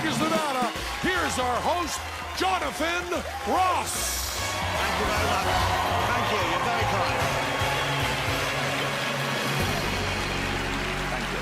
Vegas, Nevada, here's our host, Jonathan Ross. Thank you very much. Thank you. You're very kind. Thank you.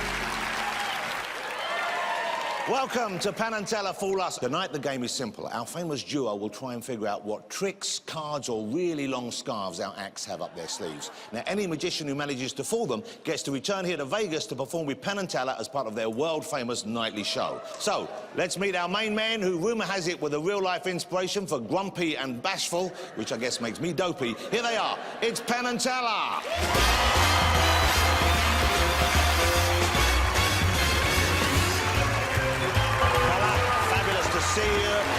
Welcome to Penn Teller Fool Us. Tonight the game is simple. Our famous duo will try and figure out what tricks, cards or really long scarves our acts have up their sleeves. Now any magician who manages to fool them gets to return here to Vegas to perform with Penn Teller as part of their world famous nightly show. So let's meet our main man, who rumour has it with a real life inspiration for grumpy and bashful, which I guess makes me dopey. Here they are. It's Penn Teller. See you,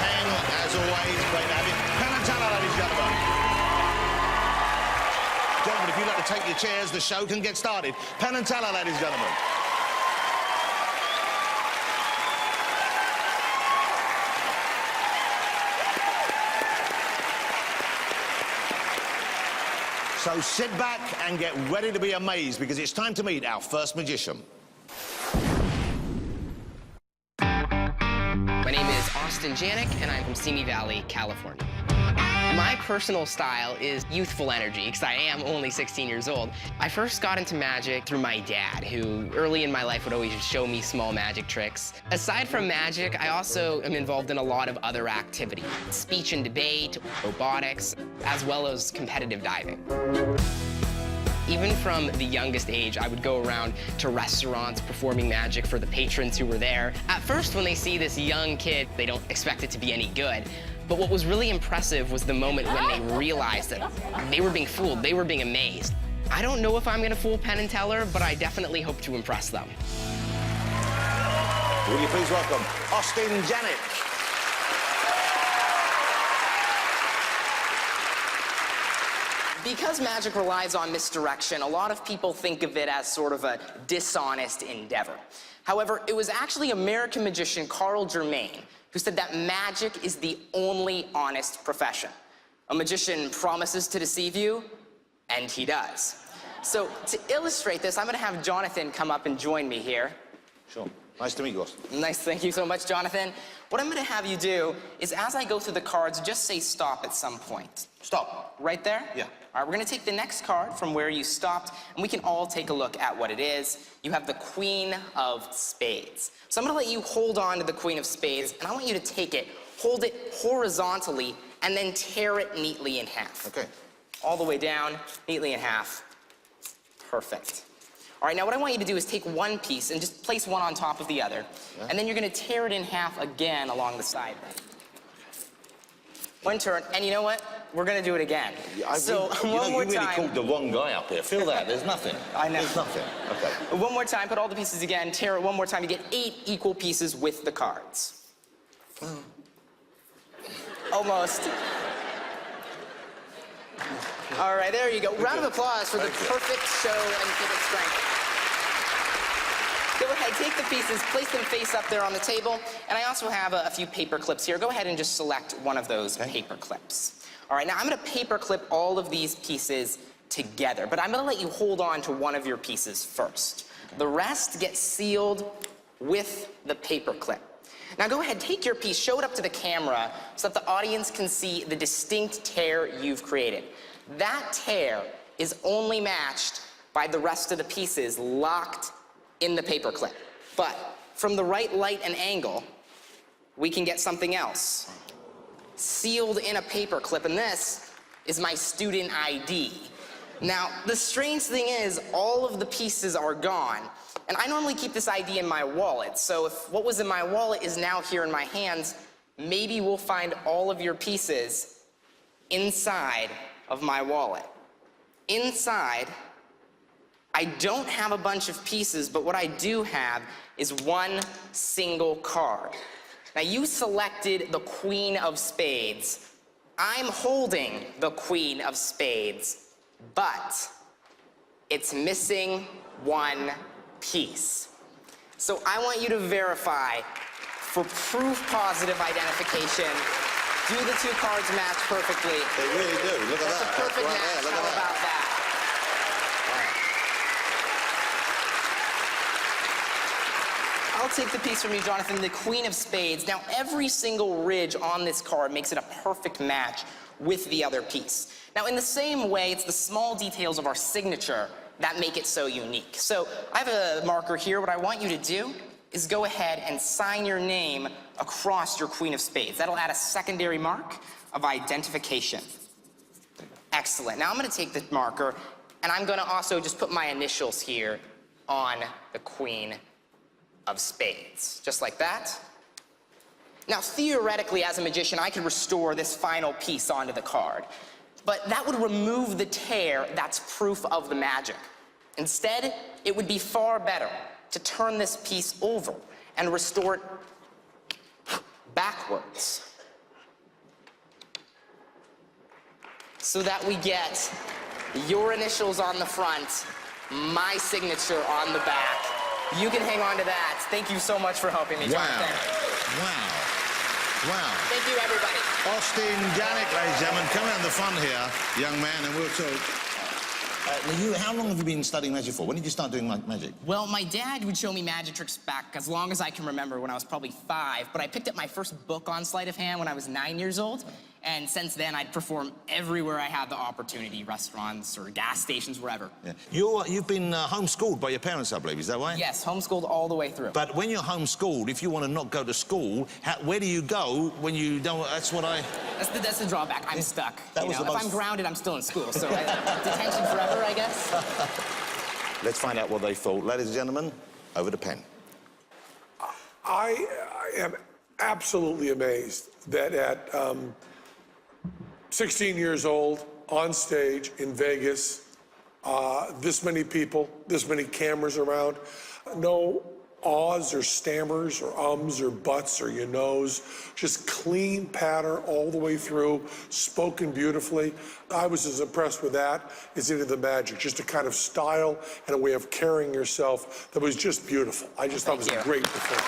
Penn, as always, great to have you. Penn and Teller, ladies and gentlemen. Gentlemen, if you'd like to take your chairs, the show can get started. Penn and Teller, ladies and gentlemen. So sit back and get ready to be amazed, because it's time to meet our first magician. My name is Janick, and I'm from Simi Valley, California. My personal style is youthful energy, because I am only 16 years old. I first got into magic through my dad, who early in my life would always show me small magic tricks. Aside from magic, I also am involved in a lot of other activities: speech and debate, robotics, as well as competitive diving. Even from the youngest age, I would go around to restaurants performing magic for the patrons who were there. At first, when they see this young kid, they don't expect it to be any good. But what was really impressive was the moment when they realized that they were being fooled, they were being amazed. I don't know if I'm gonna fool Penn and Teller, but I definitely hope to impress them. Will you please welcome Janick. Because magic relies on misdirection, a lot of people think of it as sort of a dishonest endeavor. However, it was actually American magician Carl Germain who said that magic is the only honest profession. A magician promises to deceive you, and he does. So to illustrate this, I'm gonna have Jonathan come up and join me here. Sure. Nice to meet you. Nice, thank you so much, Jonathan. What I'm gonna have you do is, as I go through the cards, just say stop at some point. Stop. Right there? Yeah. All right, we're gonna take the next card from where you stopped, and we can all take a look at what it is. You have the Queen of Spades. So I'm gonna let you hold on to the Queen of Spades, and I want you to take it, hold it horizontally, and then tear it neatly in half. Okay. All the way down, neatly in half. Perfect. All right, now what I want you to do is take one piece and just place one on top of the other. Yeah. And then you're gonna tear it in half again along the side. One turn, and you know what? We're gonna do it again. Yeah, so one more time. You really called the wrong guy up here. Feel that? There's nothing. I know. There's nothing. Okay. One more time, put all the pieces again, tear it one more time. You get 8 equal pieces with the cards. Almost. All right, there you go. Round of applause for the perfect show and perfect strength. Go ahead, take the pieces, place them face up there on the table, and I also have a few paper clips here. Go ahead and just select one of those paper clips. All right, now I'm gonna paper clip all of these pieces together, but I'm gonna let you hold on to one of your pieces first. The rest gets sealed with the paper clip. Now go ahead, take your piece, show it up to the camera so that the audience can see the distinct tear you've created. That tear is only matched by the rest of the pieces locked in the paper clip. But from the right light and angle, we can get something else. Sealed in a paper clip, and this is my student ID. Now, the strange thing is, all of the pieces are gone, and I normally keep this ID in my wallet, so if what was in my wallet is now here in my hands, maybe we'll find all of your pieces inside of my wallet. Inside, I don't have a bunch of pieces, but what I do have is one single card. Now, you selected the Queen of Spades. I'm holding the Queen of Spades, but it's missing one piece. So I want you to verify for proof positive identification. Do the 2 cards match perfectly? They really do. Look at that. That's a perfect Right match. there. How about that? I'll take the piece from you, Jonathan, the Queen of Spades. Now, every single ridge on this card makes it a perfect match with the other piece. Now, in the same way, it's the small details of our signature that make it so unique. So I have a marker here. What I want you to do is go ahead and sign your name across your Queen of Spades. That'll add a secondary mark of identification. Excellent. Now I'm going to take the marker, and I'm going to also just put my initials here on the Queen of Spades, just like that. Now, theoretically, as a magician, I could restore this final piece onto the card, but that would remove the tear that's proof of the magic. Instead, it would be far better to turn this piece over and restore it backwards, so that we get your initials on the front, my signature on the back. You can hang on to that. Thank you so much for helping me, Jonathan. Wow. Thank you, everybody. Austin Janick, ladies and gentlemen, come around the front here, young man, and we'll talk. How long have you been studying magic for? When did you start doing magic? Well, my dad would show me magic tricks back as long as I can remember, when I was probably 5. But I picked up my first book on sleight of hand when I was 9 years old. And since then, I'd perform everywhere I had the opportunity, restaurants or gas stations, wherever. Yeah. You've been homeschooled by your parents, I believe, is that right? Yes, homeschooled all the way through. But when you're homeschooled, if you want to not go to school, where do you go when you don't? That's what I... That's the drawback. I'm stuck. If I'm grounded, I'm still in school. So detention forever, I guess. Let's find out what they thought. Ladies and gentlemen, over to Penn. I am absolutely amazed that at 16 years old, on stage in Vegas, this many people, this many cameras around, no ahs or stammers or ums or buts or you knows, just clean patter all the way through, spoken beautifully. I was as impressed with that as into the magic, just a kind of style and a way of carrying yourself that was just beautiful. I just thought it was a great performance.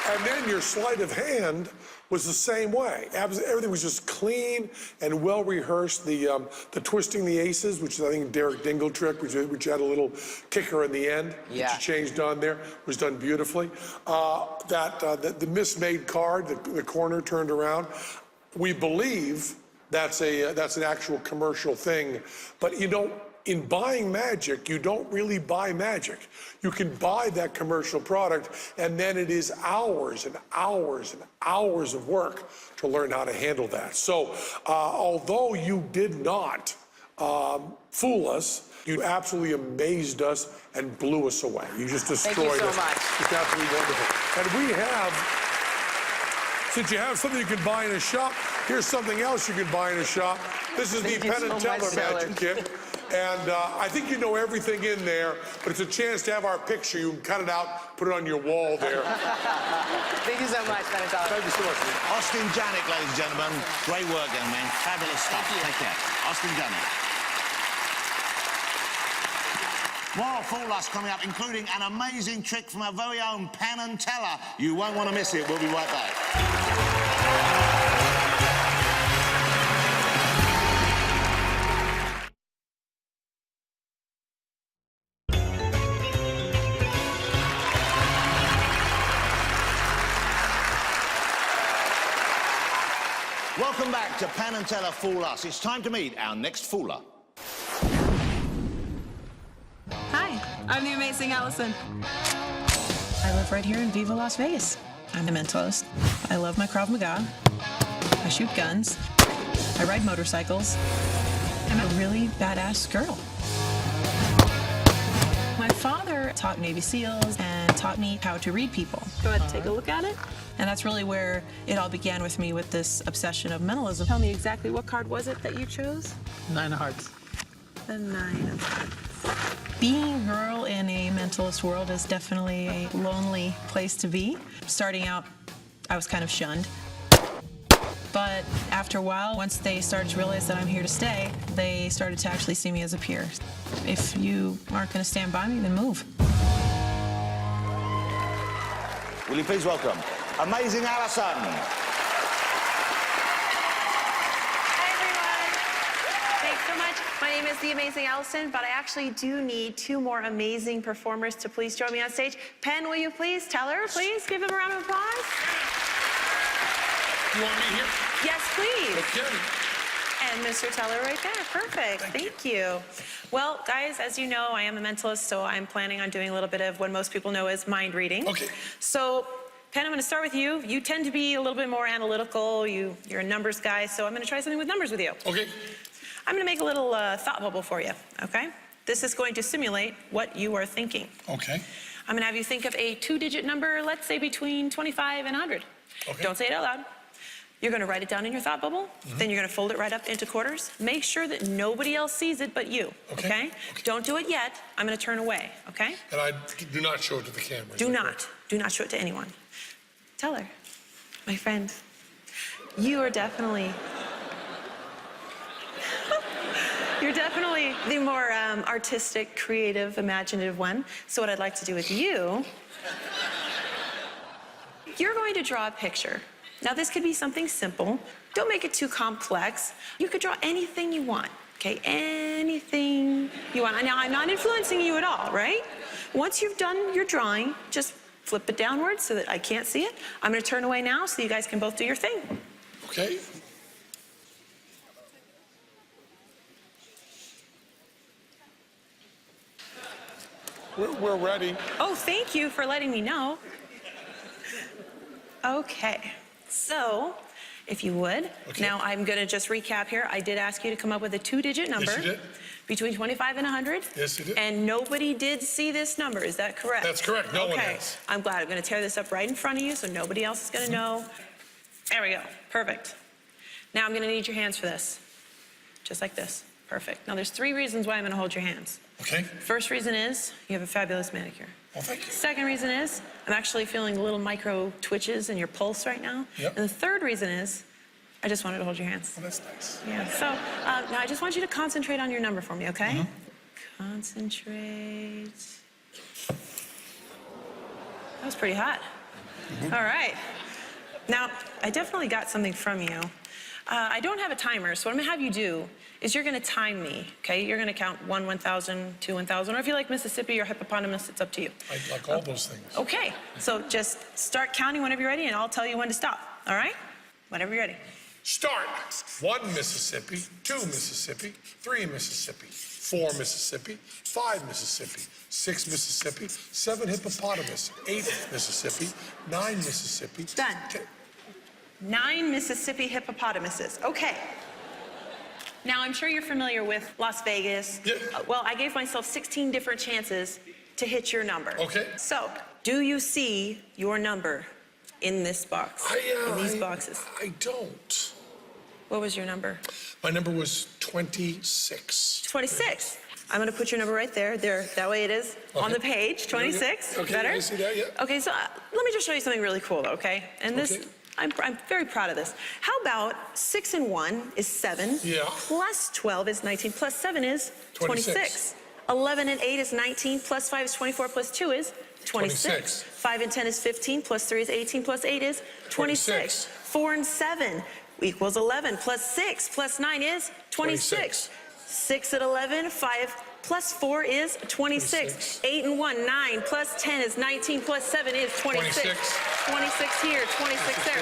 And then your sleight of hand was the same way. Everything was just clean and well rehearsed. The twisting the aces, which is I think Derek Dingle trick, which had a little kicker in the end, which you changed on there, was done beautifully. The mismade card, the corner turned around. We believe that's an actual commercial thing, but you know. In buying magic, you don't really buy magic. You can buy that commercial product, and then it is hours and hours and hours of work to learn how to handle that. So, although you did not fool us, you absolutely amazed us and blew us away. You just destroyed us. Thank you so much. It's absolutely wonderful. And we have, since you have something you can buy in a shop, here's something else you can buy in a shop. This is the Penn Teller magic kit. And I think you know everything in there, but it's a chance to have our picture. You can cut it out, put it on your wall there. Thank you so much, Penn Teller. Thank you so much. Austin Janick, ladies and gentlemen. Great work, young man. Fabulous stuff. Take care. Austin Janick. More Fool Us coming up, including an amazing trick from our very own Penn Teller. You won't want to miss it. We'll be right back. Welcome back to Penn Teller Fool Us. It's time to meet our next fooler. Hi, I'm the amazing Allison. I live right here in Viva Las Vegas. I'm a mentalist. I love my Krav Maga. I shoot guns. I ride motorcycles. I'm a really badass girl. My father taught Navy SEALs and taught me how to read people. Go ahead and take a look at it. And that's really where it all began with me with this obsession of mentalism. Tell me exactly what card was it that you chose? 9 of hearts. The 9 of hearts. Being a girl in a mentalist world is definitely a lonely place to be. Starting out, I was kind of shunned. But after a while, once they started to realize that I'm here to stay, they started to actually see me as a peer. If you aren't going to stand by me, then move. Will you please welcome amazing Allison. Hi, everyone. Thanks so so much. My name is the amazing Allison, but I actually do need two more amazing performers to please join me on stage. Penn, will you please? Teller, please give him a round of applause. You want me here? Yes, please. Okay. And Mr. Teller right there. Perfect. Thank you. Well, guys, as you know, I am a mentalist, so I'm planning on doing a little bit of what most people know as mind reading. Okay. So, Penn, I'm going to start with you. You tend to be a little bit more analytical. You're a numbers guy, so I'm going to try something with numbers with you. Okay. I'm going to make a little thought bubble for you, okay? This is going to simulate what you are thinking. Okay. I'm going to have you think of a two-digit number, let's say between 25 and 100. Okay. Don't say it out loud. You're going to write it down in your thought bubble. Then you're going to fold it right up into quarters. Make sure that nobody else sees it but you, okay? Don't do it yet. I'm going to turn away, okay? And I do not show it to the camera. Do not show it to anyone. Teller, my friend, you are definitely... You're definitely the more artistic, creative, imaginative one. So what I'd like to do with you, you're going to draw a picture. Now, this could be something simple. Don't make it too complex. You could draw anything you want, okay? Anything you want. Now, I'm not influencing you at all, right? Once you've done your drawing, just flip it downwards so that I can't see it. I'm going to turn away now so you guys can both do your thing. Okay. We're ready. Oh, thank you for letting me know. Okay, so if you would, now I'm going to just recap here. I did ask you to come up with a two-digit number. Yes, you did. Between 25 and 100. Yes, you did. And nobody did see this number, is that correct? That's correct, no one Okay, has. I'm glad. I'm going to tear this up right in front of you so nobody else is going to know. There we go, perfect. Now I'm going to need your hands for this. Just like this, perfect. Now there's three reasons why I'm going to hold your hands. Okay. First reason is you have a fabulous manicure. Well, thank you. Second reason is I'm actually feeling little micro twitches in your pulse right now. Yep. And the third reason is I just wanted to hold your hands. Well, that's nice. Yeah, so now I just want you to concentrate on your number for me, okay? Concentrate. That was pretty hot. All right. Now, I definitely got something from you. I don't have a timer, so what I'm gonna have you do is you're gonna time me, okay? You're gonna count 1, 1,000, 2, 1,000, or if you like Mississippi or hippopotamus, it's up to you. I like all those things. Okay, so just start counting whenever you're ready, and I'll tell you when to stop, all right? Whenever you're ready. Start. 1 Mississippi, 2 Mississippi, 3 Mississippi, 4 Mississippi, 5 Mississippi, 6 Mississippi, 7 hippopotamus, 8 Mississippi, 9 Mississippi. Done. Okay. 9 Mississippi hippopotamuses. Okay. Now, I'm sure you're familiar with Las Vegas. Yeah. Well, I gave myself 16 different chances to hit your number. Okay. So, do you see your number in this box? In these boxes? I don't. What was your number? My number was 26. 26. I'm going to put your number right there. There, that way it is on the page. 26. Okay, Better? I see that, yeah. Okay, so let me just show you something really cool, okay? And this, Okay. I'm very proud of this. How about 6 and 1 is 7. Yeah. Plus 12 is 19. Plus 7 is 26. 11 and 8 is 19. Plus 5 is 24. Plus 2 is 26. 5 and 10 is 15. Plus 3 is 18. Plus 8 is 26. 4 and 7 equals 11. Plus 6 plus 9 is 26. 6 and 11. 5 plus 4 is 26. 8 and 1, 9. Plus 10 is 19. Plus 7 is 26. 26 here, 26 there.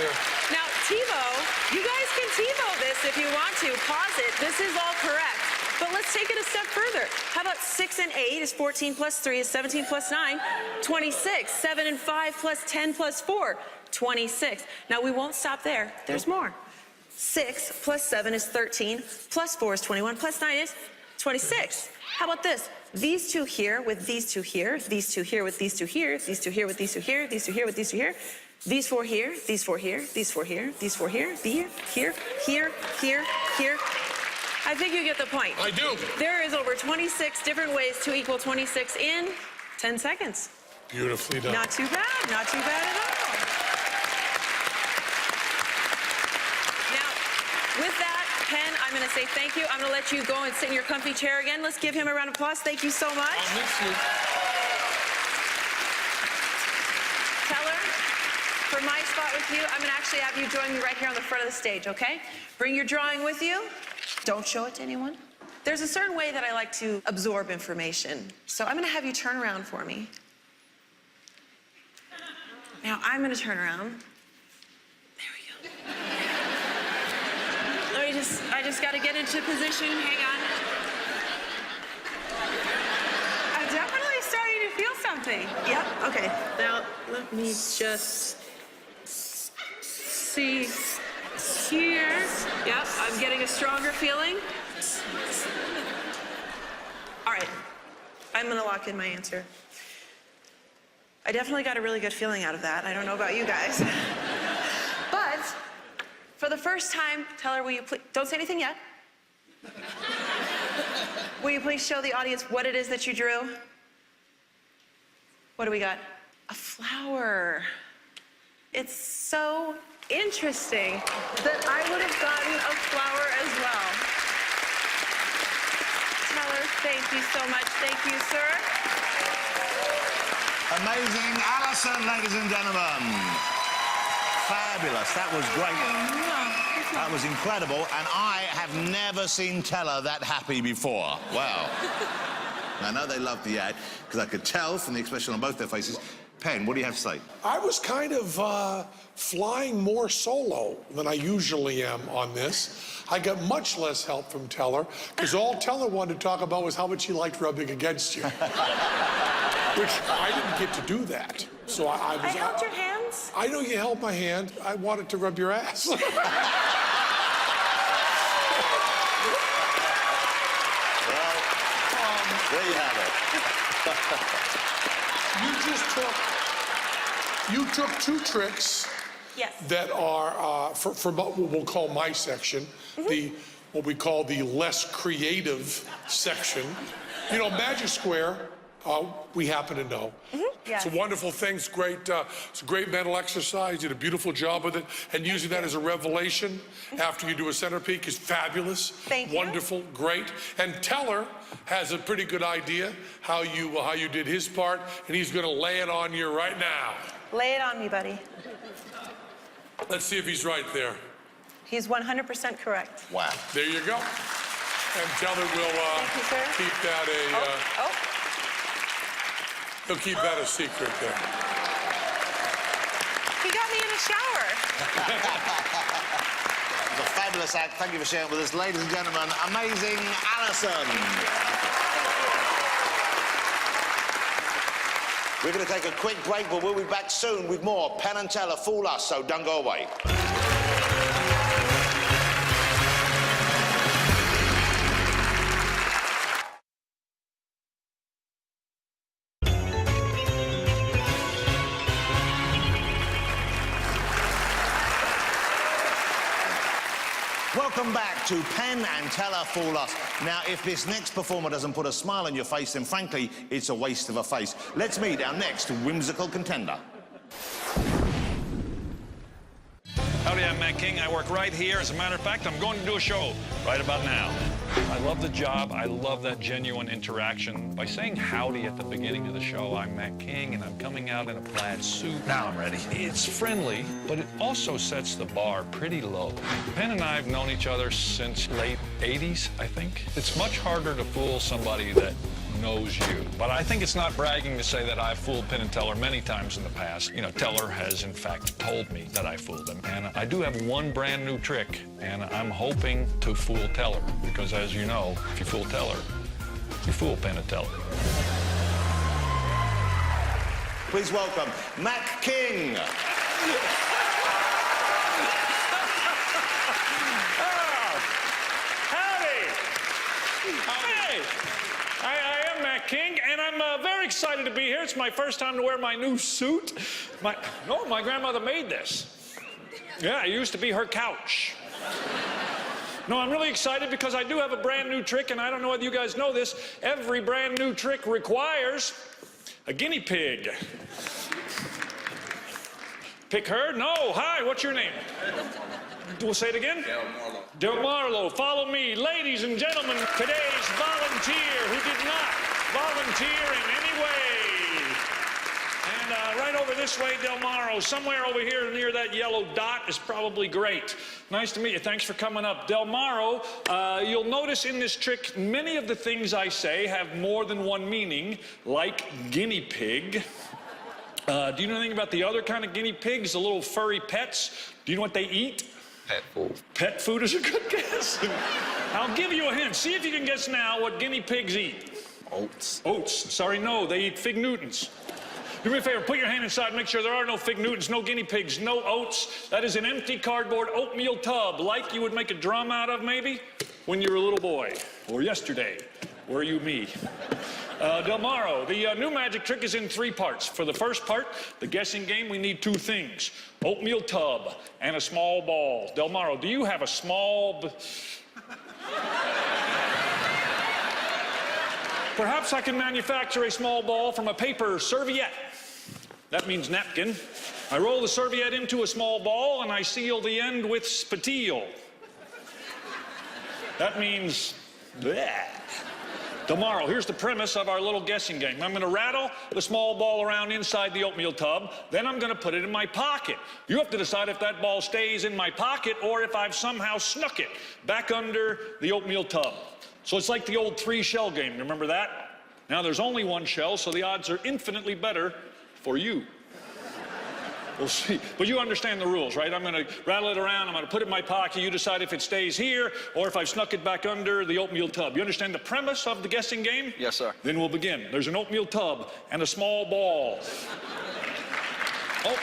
Now, TiVo, you guys can TiVo this if you want to. Pause it. This is all correct. But let's take it a step further. How about 6 and 8 is 14 plus 3 is 17 plus 9, 26. 7 and 5 plus 10 plus 4, 26. Now, we won't stop there. There's more. 6 plus 7 is 13, plus 4 is 21, plus 9 is 26. How about this? These two here with these two here, these two here with these two here, these two here with these two here, these two here with these two here, these 4 here, these 4 here, these 4 here, these 4 here, here. I think you get the point. I do. There is over 26 different ways to equal 26 in 10 seconds. Beautifully done. Not too bad, not too bad at all. Now, with that, Penn, I'm going to say thank you. I'm going to let you go and sit in your comfy chair again. Let's give him a round of applause. Thank you so much. I'll miss you. Teller, for my spot with you, I'm going to actually have you join me right here on the front of the stage, okay? Bring your drawing with you. Don't show it to anyone. There's a certain way that I like to absorb information. So I'm gonna have you turn around for me. Now I'm gonna turn around. There we go. I just gotta get into position, hang on. I'm definitely starting to feel something. Yep, okay. Now, let me just see here. Yep, I'm getting a stronger feeling. All right, I'm gonna lock in my answer. I definitely got a really good feeling out of that. I don't know about you guys. But for the first time, Teller, will you please, don't say anything yet. Will you please show the audience what it is that you drew? What do we got? A flower. It's so interesting that I would have gotten a flower as well. Teller, thank you so much. Thank you, sir. Amazing Allison, ladies and gentlemen. Fabulous. That was great. That was incredible. And I have never seen Teller that happy before. Wow. I know they loved the ad because I could tell from the expression on both their faces. Penn, what do you have to say? I was kind of flying more solo than I usually am on this. I got much less help from Teller because all Teller wanted to talk about was how much he liked rubbing against you. Which I didn't get to do that. So I held your hands. I know you held my hand. I wanted to rub your ass. Well, there you have it. You took two tricks. Yes. That are for what we'll call my section, what we call the less creative section. You know, Magic Square. We happen to know. Yes. It's a wonderful thing. It's great. It's a great mental exercise. You did a beautiful job with it. And using that as a revelation after you do a center peak is fabulous. Thank you. Wonderful, great. And Teller has a pretty good idea how you did his part, and he's going to lay it on you right now. Lay it on me, buddy. Let's see if he's right there. He's 100% correct. Wow. There you go. And Teller will Thank you, sir. keep that he'll keep that a secret there. He got me in a shower. It was a fabulous act. Thank you for sharing it with us, ladies and gentlemen. Amazing Allison. We're going to take a quick break, but we'll be back soon with more Penn and Teller Fool Us, so don't go away. Welcome back to Penn and Teller Fool Us. Now, if this next performer doesn't put a smile on your face, then frankly, it's a waste of a face. Let's meet our next whimsical contender. Howdy, I'm Matt King. I work right here. As a matter of fact, I'm going to do a show right about now. I love the job. I love that genuine interaction. By saying howdy at the beginning of the show, I'm Matt King, and I'm coming out in a plaid suit. Now I'm ready. It's friendly, but it also sets the bar pretty low. Penn and I have known each other since late 80s, I think. It's much harder to fool somebody that knows you. But I think it's not bragging to say that I've fooled Penn and Teller many times in the past. You know, Teller has, in fact, told me that I fooled him. And I do have one brand new trick, and I'm hoping to fool Teller. Because, as you know, if you fool Teller, you fool Penn and Teller. Please welcome Matt King. I am Matt King, and I'm very excited to be here. It's my first time to wear my new suit. My grandmother made this. Yeah, it used to be her couch. No, I'm really excited because I do have a brand new trick, and I don't know whether you guys know this. Every brand new trick requires a guinea pig. Pick her? No. Hi, what's your name? We'll say it again? Del Marlo, follow me. Ladies and gentlemen, today's volunteer who did not volunteer in any way. And Right over this way, Del Maro. Somewhere over here near that yellow dot is probably great. Nice to meet you. Thanks for coming up. Del Maro, you'll notice in this trick, many of the things I say have more than one meaning, like guinea pig. Do you know anything about the other kind of guinea pigs, the little furry pets? Do you know what they eat? Pet food. Pet food is a good guess. I'll give you a hint. See if you can guess now what guinea pigs eat. Oats. Oats. Sorry, no. They eat fig Newtons. Do me a favor. Put your hand inside. Make sure there are no fig Newtons, no guinea pigs, no oats. That is an empty cardboard oatmeal tub, like you would make a drum out of, maybe, when you were a little boy. Or yesterday. Were you me? Del Maro, the new magic trick is in 3 parts. For the first part, the guessing game, we need 2 things. Oatmeal tub and a small ball. Del Maro, do you have a small... Perhaps I can manufacture a small ball from a paper serviette. That means napkin. I roll the serviette into a small ball and I seal the end with spatile. That means... bleh. Tomorrow, here's the premise of our little guessing game. I'm going to rattle the small ball around inside the oatmeal tub, then I'm going to put it in my pocket. You have to decide if that ball stays in my pocket or if I've somehow snuck it back under the oatmeal tub. So it's like the old 3-shell game. Remember that? Now there's only 1 shell, so the odds are infinitely better for you. We'll see. But you understand the rules, right? I'm going to rattle it around. I'm going to put it in my pocket. You decide if it stays here or if I've snuck it back under the oatmeal tub. You understand the premise of the guessing game? Yes, sir. Then we'll begin. There's an oatmeal tub and a small ball. Oh.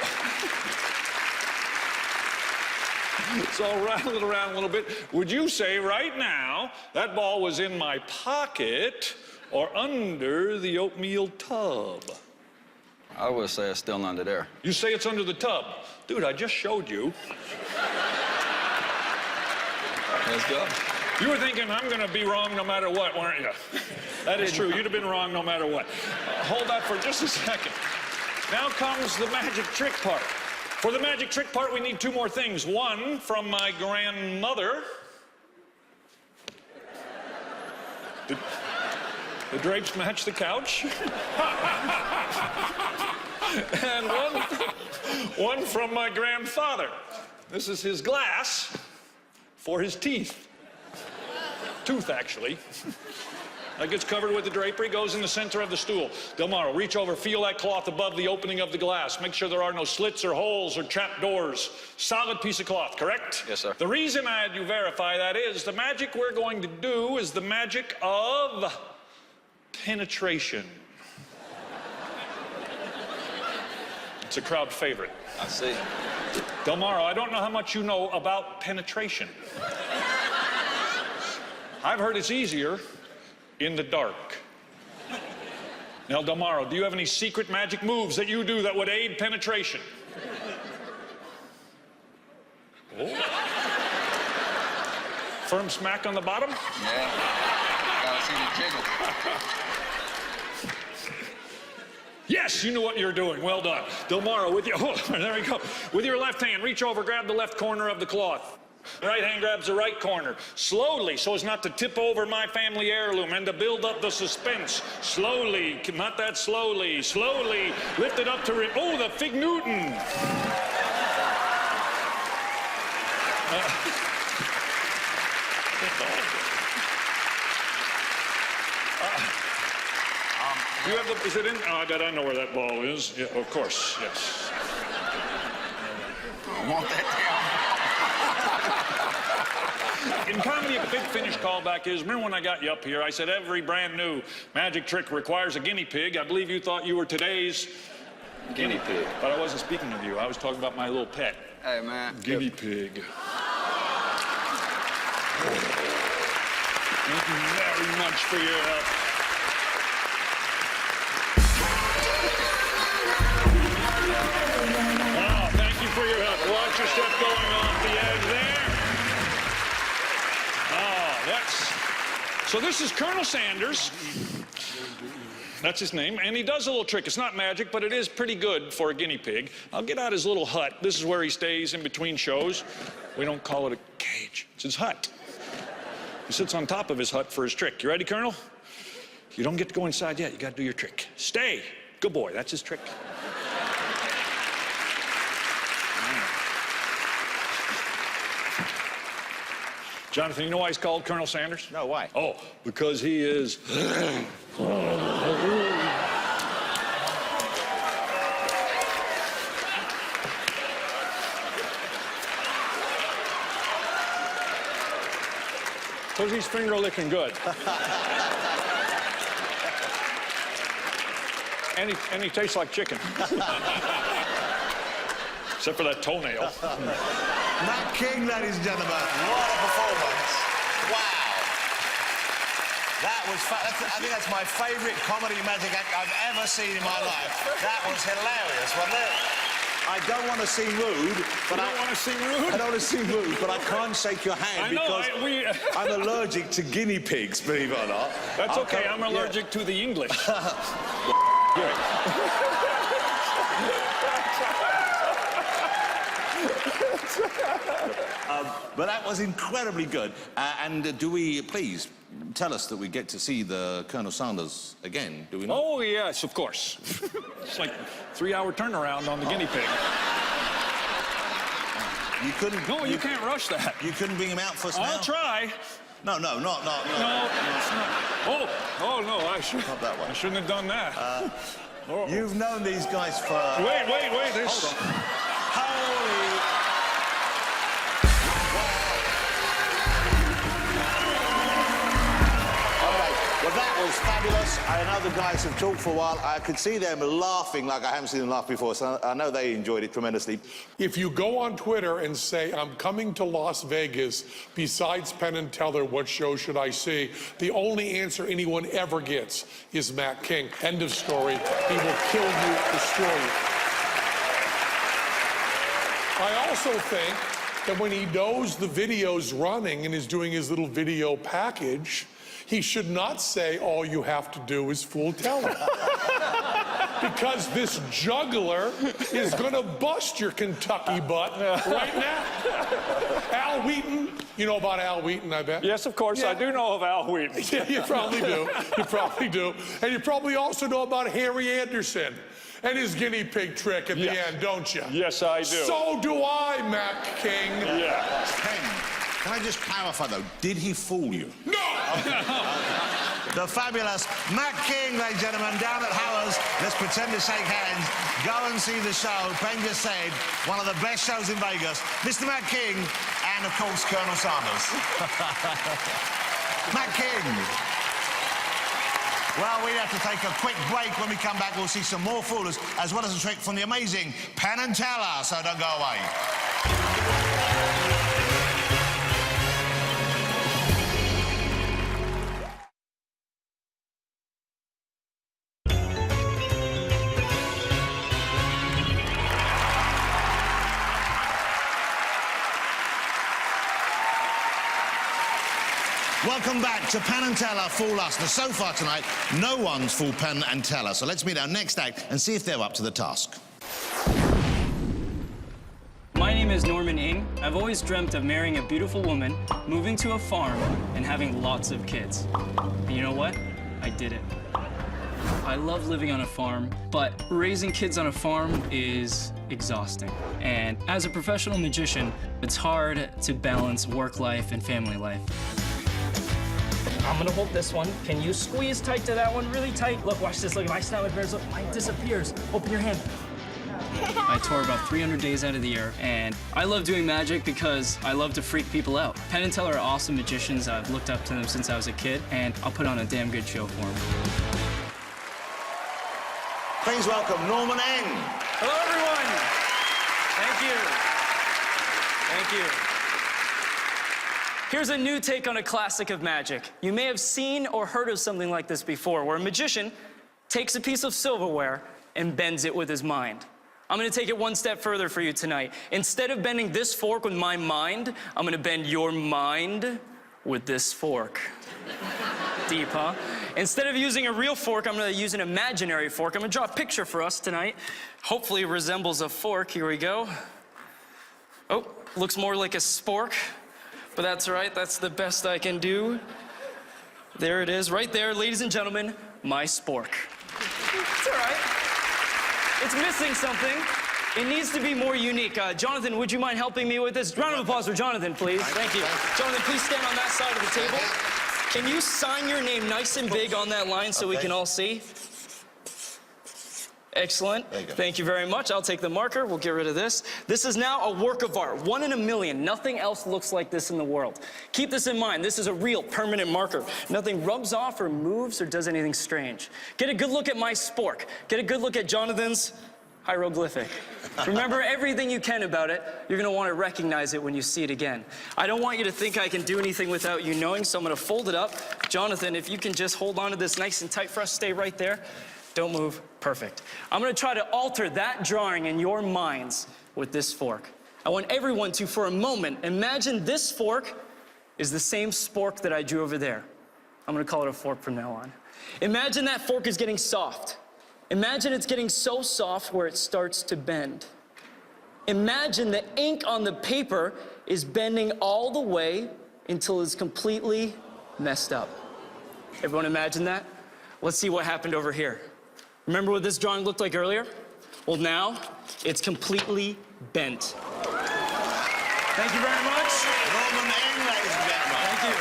So I'll rattle it around a little bit. Would you say right now that ball was in my pocket or under the oatmeal tub? I would say it's still under there. You say it's under the tub. Dude, I just showed you. Let's go. You were thinking I'm going to be wrong no matter what, weren't you? That is true. You'd have been wrong no matter what. Hold that for just a second. Now comes the magic trick part. For the magic trick part, we need 2 more things. 1 from my grandmother. The drapes match the couch. And one from my grandfather. This is his glass for his teeth. Tooth, actually. That gets covered with the drapery, goes in the center of the stool. Del Maro, reach over, feel that cloth above the opening of the glass. Make sure there are no slits or holes or trap doors. Solid piece of cloth, correct? Yes, sir. The reason I had you verify that is the magic we're going to do is the magic of penetration. It's a crowd favorite. I see. Del Maro, I don't know how much you know about penetration. I've heard it's easier in the dark. Now, Del Maro, do you have any secret magic moves that you do that would aid penetration? Oh. Firm smack on the bottom? Yeah. Gotta see the jiggle. Yes, you knew what you were doing. Well done. Del Maro, with your, oh, there we go. With your left hand, reach over, grab the left corner of the cloth. Right hand grabs the right corner. Slowly, so as not to tip over my family heirloom and to build up the suspense. Slowly, not that slowly. Slowly, lift it up to, oh, the Fig Newton. You have the, is it in? Oh, I bet I know where that ball is. Yeah, of course, yes. I want that down. In comedy, a big finish callback is, remember when I got you up here, I said every brand new magic trick requires a guinea pig. I believe you thought you were today's Guinea pig. but I wasn't speaking of you. I was talking about my little pet. Hey, man. Guinea pig. Thank you very much for your help. Wow, thank you for your help. Watch your step going off the edge there. Oh, so this is Colonel Sanders. That's his name, and he does a little trick. It's not magic, but it is pretty good for a guinea pig. I'll get out his little hut. This is where he stays in between shows. We don't call it a cage. It's his hut. He sits on top of his hut for his trick. You ready, Colonel? You don't get to go inside yet. You got to do your trick. Stay. Good boy. That's his trick. Jonathan, you know why he's called Colonel Sanders? No, why? Oh, because he is... Because he's finger-licking good. and he tastes like chicken. Except for that toenail. Matt King, ladies and gentlemen. What a performance. Wow. That was I think that's my favourite comedy magic act I've ever seen in my life. That was hilarious, wasn't it? I don't want to seem rude, but I don't want to seem rude. I don't want to seem rude, but I can't shake your hand because I'm allergic to guinea pigs, believe it or not. That's okay. I'm allergic to the English. But that was incredibly good. And do we please tell us that we get to see the Colonel Sanders again? Do we not? Oh yes, of course. It's like 3-hour turnaround on the guinea pig. You couldn't. No, you can't rush that. You couldn't bring him out for us now? I'll try. No. No, it's not. Oh no, I should. Not that one. I shouldn't have done that. You've known these guys for. Wait. This. Hold on. Holy. Well, that was fabulous. I know the guys have talked for a while. I could see them laughing like I haven't seen them laugh before, so I know they enjoyed it tremendously. If you go on Twitter and say, I'm coming to Las Vegas, besides Penn and Teller, what show should I see? The only answer anyone ever gets is Matt King. End of story. He will kill you, destroy you. I also think that when he knows the video's running and is doing his little video package, he should not say all you have to do is fool Teller. Because this juggler is gonna bust your Kentucky butt right now. Al Wheaton, you know about Al Wheaton, I bet? Yes, of course, I do know of Al Wheaton. Yeah, you probably do. You probably do. And you probably also know about Harry Anderson and his guinea pig trick at the end, don't you? Yes, I do. So do I, Matt King. Yeah. Ken, can I just clarify, though? Did he fool you? No! The fabulous Matt King, ladies and gentlemen, down at Howard's. Let's pretend to shake hands. Go and see the show. Penn just said, one of the best shows in Vegas. Mr. Matt King and, of course, Colonel Sanders. Matt King. Well, we have to take a quick break. When we come back, we'll see some more foolers, as well as a trick from the amazing Penn and Teller. So don't go away. Welcome back to Penn and Teller Fool Us. Now, so far tonight, no one's fooled Penn and Teller. So let's meet our next act and see if they're up to the task. My name is Norman Ng. I've always dreamt of marrying a beautiful woman, moving to a farm, and having lots of kids. And you know what? I did it. I love living on a farm, but raising kids on a farm is exhausting. And as a professional magician, it's hard to balance work life and family life. I'm gonna hold this one. Can you squeeze tight to that one, really tight? Look, watch this. Look, if I snap my fingers, look, mine disappears. Open your hand. I tour about 300 days out of the year, and I love doing magic because I love to freak people out. Penn and Teller are awesome magicians. I've looked up to them since I was a kid, and I'll put on a damn good show for them. Please welcome Norman Ng. Hello, everyone. Thank you. Thank you. Here's a new take on a classic of magic. You may have seen or heard of something like this before, where a magician takes a piece of silverware and bends it with his mind. I'm gonna take it one step further for you tonight. Instead of bending this fork with my mind, I'm gonna bend your mind with this fork. Deep, huh? Instead of using a real fork, I'm gonna use an imaginary fork. I'm gonna draw a picture for us tonight. Hopefully it resembles a fork. Here we go. Oh, looks more like a spork. But that's all right, that's the best I can do. There it is, right there, ladies and gentlemen, my spork. It's all right. It's missing something. It needs to be more unique. Jonathan, would you mind helping me with this? Round of applause for Jonathan, please. Thank you. Jonathan, please stand on that side of the table. Can you sign your name nice and big on that line so we can all see? Excellent. Thank you very much. I'll take the marker. We'll get rid of this. This is now a work of art. 1 in a million. Nothing else looks like this in the world. Keep this in mind. This is a real permanent marker. Nothing rubs off or moves or does anything strange. Get a good look at my spork. Get a good look at Jonathan's hieroglyphic. Remember everything you can about it. You're going to want to recognize it when you see it again. I don't want you to think I can do anything without you knowing, so I'm going to fold it up. Jonathan, if you can just hold on to this nice and tight for us, stay right there. Don't move. Perfect. I'm going to try to alter that drawing in your minds with this fork. I want everyone to, for a moment, imagine this fork is the same spork that I drew over there. I'm going to call it a fork from now on. Imagine that fork is getting soft. Imagine it's getting so soft where it starts to bend. Imagine the ink on the paper is bending all the way until it's completely messed up. Everyone imagine that? Let's see what happened over here. Remember what this drawing looked like earlier? Well, now it's completely bent. Thank you very much. Norman Eng, ladies and gentlemen. Thank you.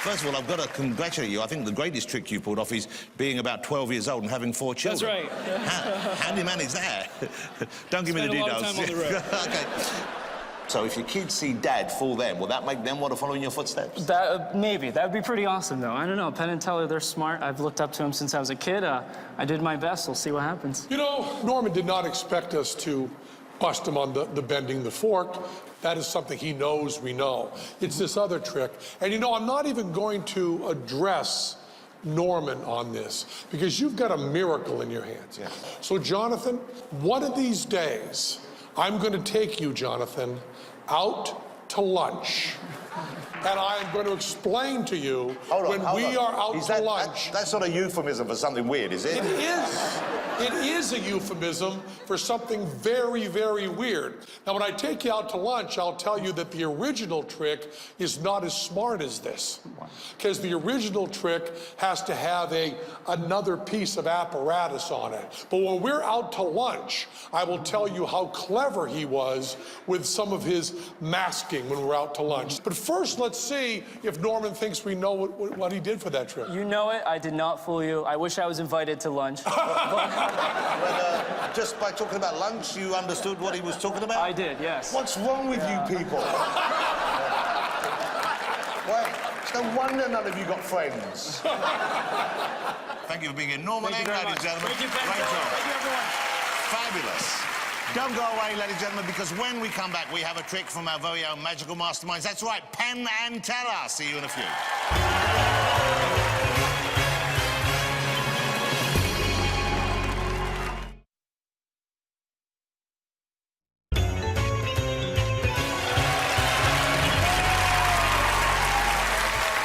First of all, I've got to congratulate you. I think the greatest trick you pulled off is being about 12 years old and having 4 children. That's right. How do you manage that? Don't give me the Spent a details. lot of time on the road. Okay. So if your kids see Dad fall then, will that make them want to follow in your footsteps? Maybe. That would be pretty awesome, though. I don't know. Penn and Teller, they're smart. I've looked up to them since I was a kid. I did my best. We'll see what happens. You know, Norman did not expect us to bust him on the bending the fork. That is something he knows we know. It's this other trick. And you know, I'm not even going to address Norman on this because you've got a miracle in your hands. Yeah. So Jonathan, one of these days, I'm going to take you, Jonathan, out to lunch. And I am going to explain to you when we are out to lunch. That's not a euphemism for something weird, is it? It is. It is a euphemism for something very, very weird. Now, when I take you out to lunch, I'll tell you that the original trick is not as smart as this. Because the original trick has to have another piece of apparatus on it. But when we're out to lunch, I will tell you how clever he was with some of his masking when we're out to lunch. But first, let's see if Norman thinks we know what he did for that trip. You know it. I did not fool you. I wish I was invited to lunch. Well, just by talking about lunch, you understood what he was talking about? I did, yes. What's wrong with you people? Well, it's no wonder none of you got friends. Thank you for being here. Norman Eng, ladies and gentlemen. Thank you, Penn. Great job. Thank you, everyone. Fabulous. Don't go away, ladies and gentlemen, because when we come back, we have a trick from our very own magical masterminds. That's right, Penn and Teller. See you in a few.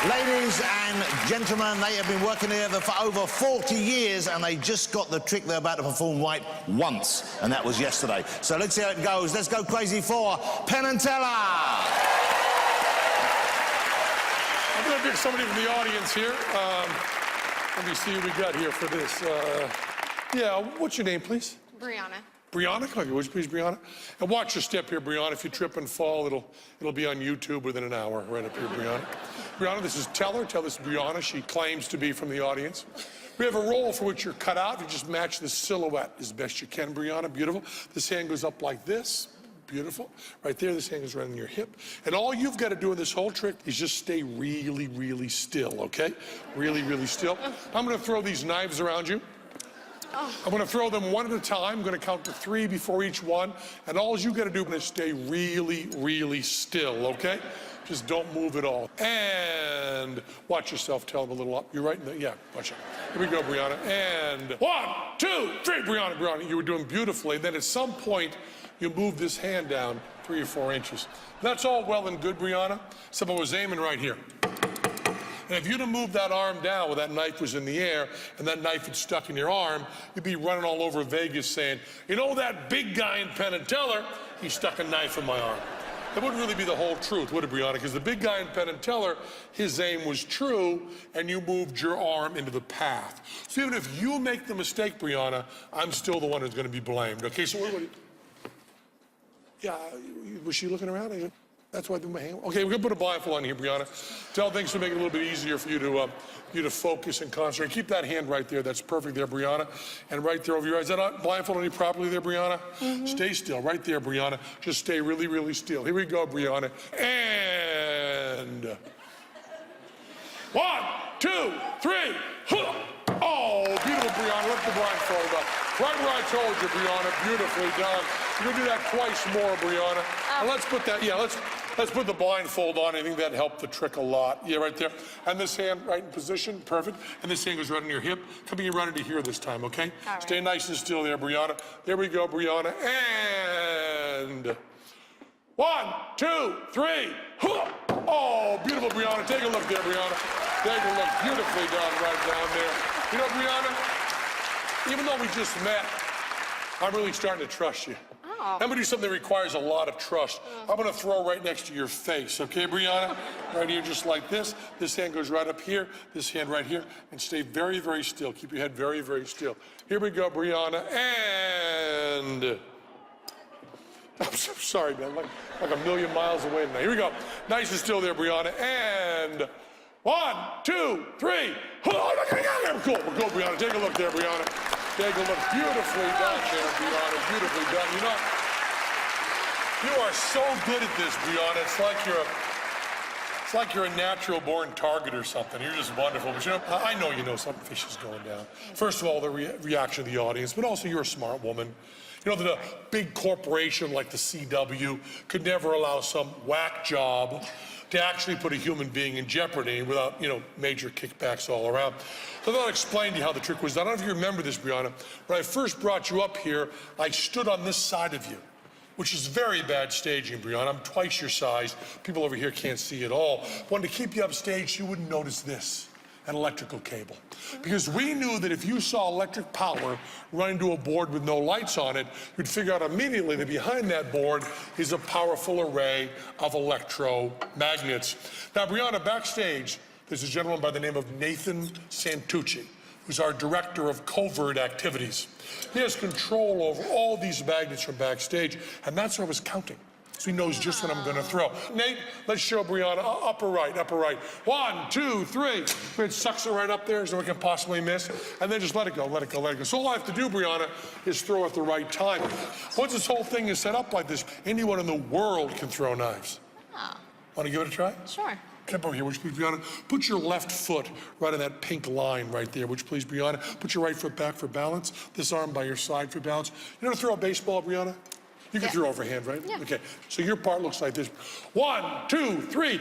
Ladies and gentlemen, they have been working together for over 40 years and they just got the trick they're about to perform right once, and that was yesterday. So let's see how it goes. Let's go crazy for Penn and Teller. I'm going to pick somebody from the audience here. Let me see who we got here for this. Yeah, what's your name, please? Brianna. Brianna, okay, would you please, Brianna? And watch your step here, Brianna. If you trip and fall, it'll be on YouTube within an hour, right up here, Brianna. Brianna, this is Teller. Tell this is Brianna. She claims to be from the audience. We have a role for which you're cut out. You just match the silhouette as best you can, Brianna. Beautiful. This hand goes up like this. Beautiful. Right there, this hand goes right on your hip. And all you've got to do in this whole trick is just stay really, really still, okay? Really, really still. I'm going to throw these knives around you. I'm going to throw them one at a time. I'm going to count to 3 before each one. And all you got to do is stay really, really still, okay? Just don't move at all. And watch yourself. Tell them a little up. You're right in the, yeah, watch it. Here we go, Brianna. And 1, 2, 3, Brianna, you were doing beautifully. Then at some point, you move this hand down 3 or 4 inches. That's all well and good, Brianna. Except I was aiming right here. And if you'd have moved that arm down where that knife was in the air and that knife had stuck in your arm, you'd be running all over Vegas saying, you know that big guy in Penn and Teller, he stuck a knife in my arm. that wouldn't really be the whole truth, would it, Brianna? Because the big guy in Penn Teller, his aim was true, and you moved your arm into the path. So even if you make the mistake, Brianna, I'm still the one who's going to be blamed. Okay, so what? Yeah, was she looking around? That's why I threw my hand. Okay, we're gonna put a blindfold on here, Brianna. Tell things to make it a little bit easier for you to focus and concentrate. Keep that hand right there. That's perfect there, Brianna. And right there over your eyes. Is that not blindfold on you properly there, Brianna? Stay still, right there, Brianna. Just stay really, really still. Here we go, Brianna. And 1, 2, 3. Oh, beautiful, Brianna. Lift the blindfold up. Right where I told you, Brianna. Beautifully done. We're gonna do that twice more, Brianna. And let's put that, let's put the blindfold on. I think that helped the trick a lot. Yeah, right there. And this hand right in position, perfect. And this hand goes right on your hip. Come here, right into here this time, okay? All right. Stay nice and still there, Brianna. There we go, Brianna. And 1, 2, 3. Oh, beautiful, Brianna. Take a look there, Brianna. Take a look. Beautifully done right down there. You know, Brianna, even though we just met, I'm really starting to trust you. I'm gonna do something that requires a lot of trust. I'm gonna throw right next to your face, okay, Brianna? Right here, just like this. This hand goes right up here, this hand right here, and stay very, very still. Keep your head very, very still. Here we go, Brianna, and... I'm so sorry, man, like a million miles away now. Here we go. Nice and still there, Brianna, and... 1, 2, 3. Oh, cool, Brianna. Take a look there, Brianna. Take a look. Beautifully done there, Brianna. Beautifully done. You are so good at this, Brianna. It's like you're a natural-born target or something. You're just wonderful. But I know you know something fish is going down. First of all, the reaction of the audience, but also you're a smart woman. You know that a big corporation like the CW could never allow some whack job to actually put a human being in jeopardy without, major kickbacks all around. So I thought I'd explain to you how the trick was done. I don't know if you remember this, Brianna. When I first brought you up here, I stood on this side of you, which is very bad staging, Brianna. I'm twice your size. People over here can't see at all. Wanted to keep you upstage, you wouldn't notice this. An electrical cable. Because we knew that if you saw electric power running to a board with no lights on it, you'd figure out immediately that behind that board is a powerful array of electromagnets. Now, Brianna, backstage, there's a gentleman by the name of Nathan Santucci, who's our director of covert activities. He has control over all these magnets from backstage, and that's what I was counting. So he knows just what I'm gonna throw. Nate, let's show Brianna, upper right. 1, 2, 3. It sucks it right up there so it can possibly miss. And then just let it go. So all I have to do, Brianna, is throw at the right time. Once this whole thing is set up like this, anyone in the world can throw knives. Wanna give it a try? Sure. Come over here, would you please, Brianna? Put your left foot right on that pink line right there, would you please, Brianna? Put your right foot back for balance. This arm by your side for balance. You know how to throw a baseball, Brianna? You can throw overhand, right? Yeah. Okay, so your part looks like this. 1, 2, 3.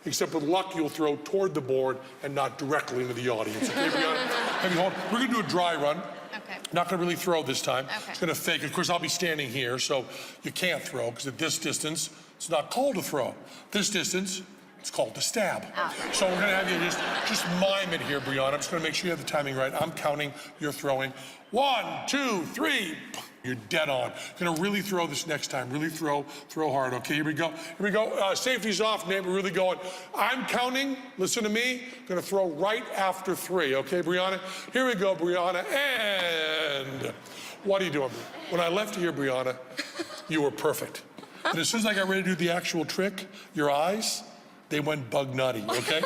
Except with luck, you'll throw toward the board and not directly into the audience. Okay, Brianna? We're gonna do a dry run. Okay. Not gonna really throw this time. Okay. It's gonna fake. Of course, I'll be standing here, so you can't throw, because at this distance, it's not called to throw. This distance, it's called to stab. So we're gonna have you just mime it here, Brianna. I'm just gonna make sure you have the timing right. I'm counting, you're throwing. 1, 2, 3. You're dead on. Gonna really throw this next time. Really throw hard. Okay, here we go. Safety's off, name. We're really going. I'm counting. Listen to me. Gonna throw right after 3. Okay, Brianna? Here we go, Brianna. And what are you doing? When I left here, Brianna, you were perfect. And as soon as I got ready to do the actual trick, your eyes, they went bug nutty, okay?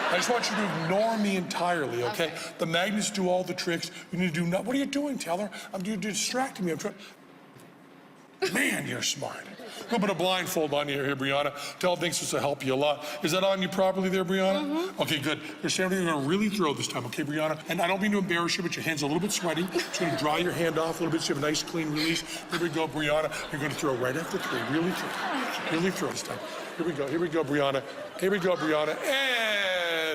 I just want you to ignore me entirely, okay? The magnets do all the tricks. You need to do nothing. What are you doing, Teller? You're distracting me. I'm trying. Man, you're smart. A little bit of blindfold on you here, Brianna. Tell thinks this will help you a lot. Is that on you properly there, Brianna? Okay, good. You're gonna really throw this time, okay, Brianna? And I don't mean to embarrass you, but your hand's a little bit sweaty. Just gonna dry your hand off a little bit so you have a nice, clean release. Here we go, Brianna. You're gonna throw right after 3. Really throw this time. Here we go, Brianna.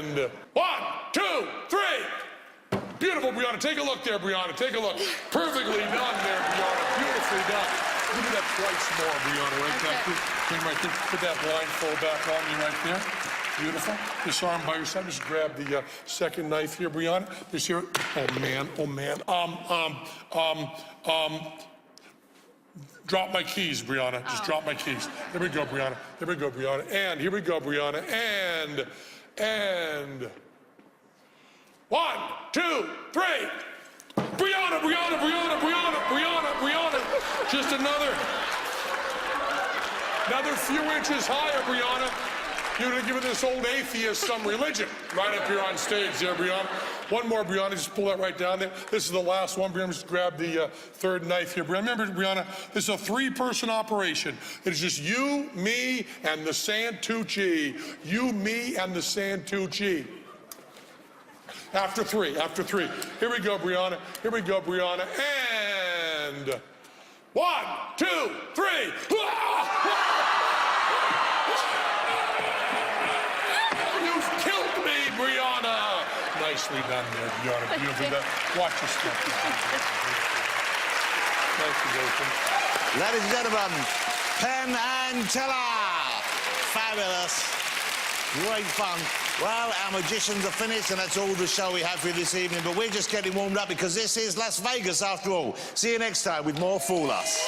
And 1, 2, 3. Beautiful, Brianna. Take a look there, Brianna. Take a look. Perfectly done there, Brianna. Beautifully done. We'll do that twice more, Brianna. Right back. Right there. Put that blindfold back on you right there. Beautiful. This arm by your side. Just grab the second knife here, Brianna. This here. Oh man. Drop my keys, Brianna. Just drop my keys. Here we go, Brianna. Here we go, Brianna. And here we go, Brianna. And 1, 2, 3. Brianna, Brianna, Brianna, Brianna, Brianna, Brianna. Just another few inches higher, Brianna. You're gonna give this old atheist some religion right up here on stage there, Brianna. One more, Brianna, just pull that right down there. This is the last one, Brianna. Just grab the third knife here. Brianna, remember, Brianna, this is a 3-person operation. It's just you, me, and the Santucci. You, me, and the Santucci. After 3, after 3. Here we go, Brianna. Here we go, Brianna. And 1, 2, 3. You've killed me, Brianna. Nicely done there, Brianna. Beautifully done. Watch your step. Thank you, Nathan. Ladies and gentlemen, Penn and Teller. Fabulous. Great fun. Well, our magicians are finished, and that's all the show we have for you this evening. But we're just getting warmed up because this is Las Vegas, after all. See you next time with more Fool Us.